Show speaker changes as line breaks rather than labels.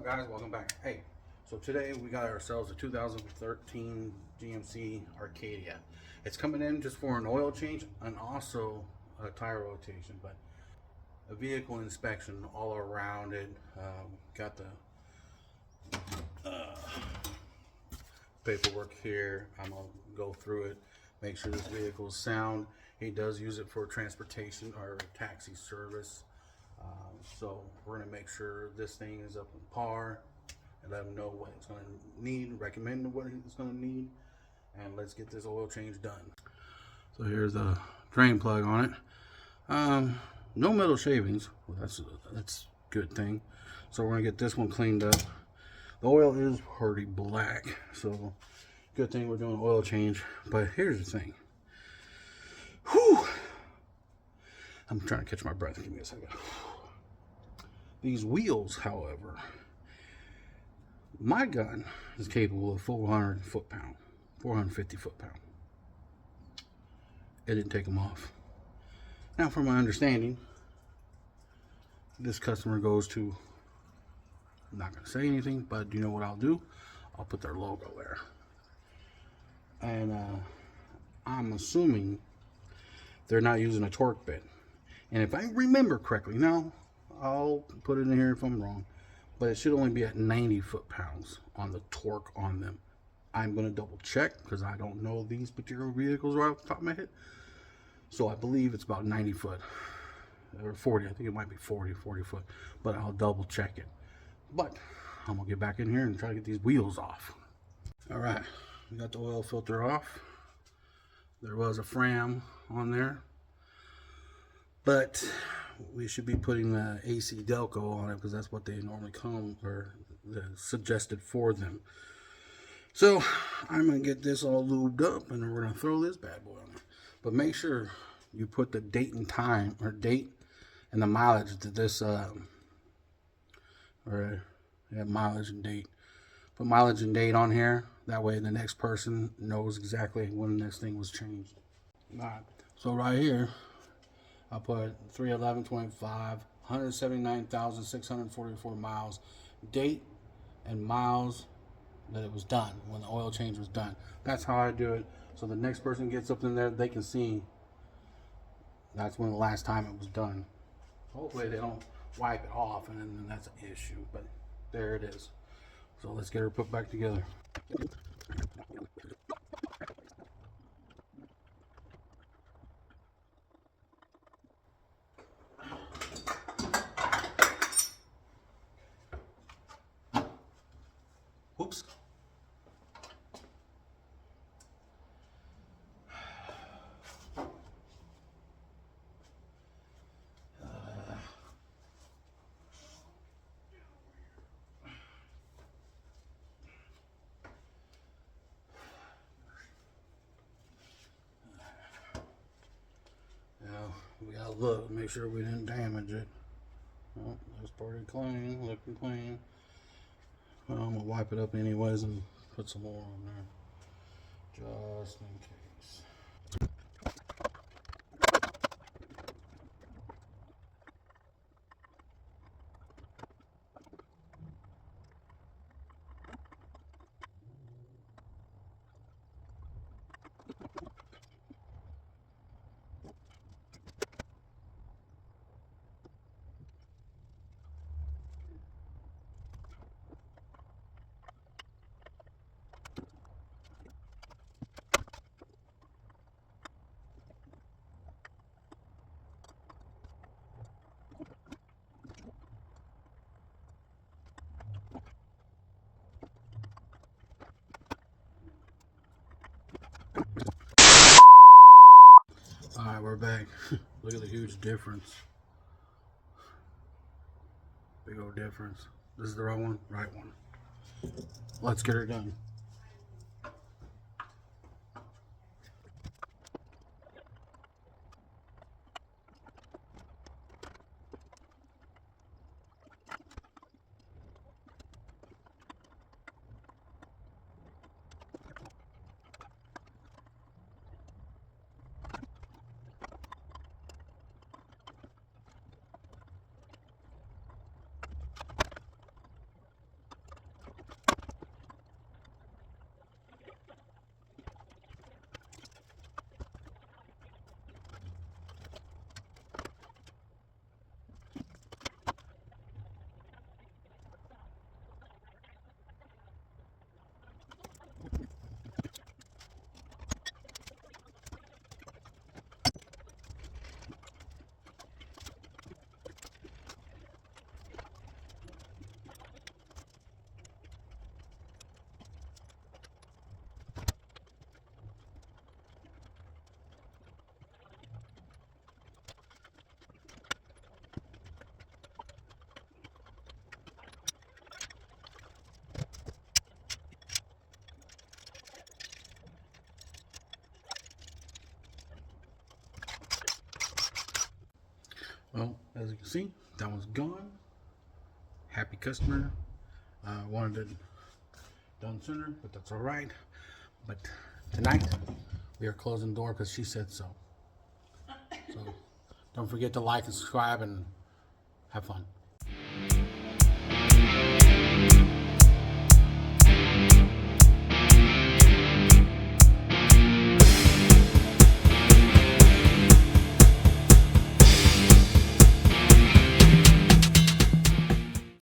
up, guys? Welcome back. Hey, so today we got ourselves a 2013 GMC Arcadia. It's coming in just for an oil change and also a tire rotation, but a vehicle inspection all around it. Got the paperwork here. I'm gonna go through it, make sure this vehicle is sound. He does use it for transportation or taxi service. So we're gonna make sure this thing is up in par and let him know what it's gonna need, recommend what it's gonna need, and let's get this oil change done. So here's the drain plug on it. No metal shavings. Well, that's a good thing. So we're gonna get this one cleaned up. The oil is pretty black, so good thing we're doing an oil change. But here's the thing. Whew. I'm trying to catch my breath. Give me a second. These wheels, however, my gun is capable of 400 foot-pound, 450 foot-pound. It didn't take them off. Now, from my understanding, this customer goes to, I'm not going to say anything, but you know what I'll do? I'll put their logo there. And I'm assuming they're not using a torque bit. And if I remember correctly, now I'll put it in here if I'm wrong, but it should only be at 90 foot-pounds on the torque on them. I'm going to double check because I don't know these particular vehicles right off the top of my head. So I believe it's about 90 foot or 40. I think it might be 40 foot, but I'll double check it. But I'm going to get back in here and try to get these wheels off. All right, we got the oil filter off. There was a Fram on there, but we should be putting the AC Delco on it because that's what they normally come or suggested for them. So I'm gonna get this all lubed up and we're gonna throw this bad boy on it. But make sure you put the date and time, or date and the mileage that this mileage and date. Put mileage and date on here. That way the next person knows exactly when this thing was changed. All right, so right here I put 3/11/25, 179,644 miles, date and miles that it was done, when the oil change was done. That's how I do it. So the next person gets up in there, they can see that's when the last time it was done. Hopefully they don't wipe it off and then that's an issue, but there it is. So let's get her put back together. Whoops. We gotta look, make sure we didn't damage it. Oh, that's pretty clean, looking clean. Well, I'm gonna wipe it up anyways and put some more on there, just in case. Alright, we're back. Look at the huge difference. Big old difference. This is the right one? Right one. Let's get her done. See, that one's gone. Happy customer. Wanted it done sooner, but that's all right. But tonight we are closing the door because she said so. So don't forget to like and subscribe and have fun.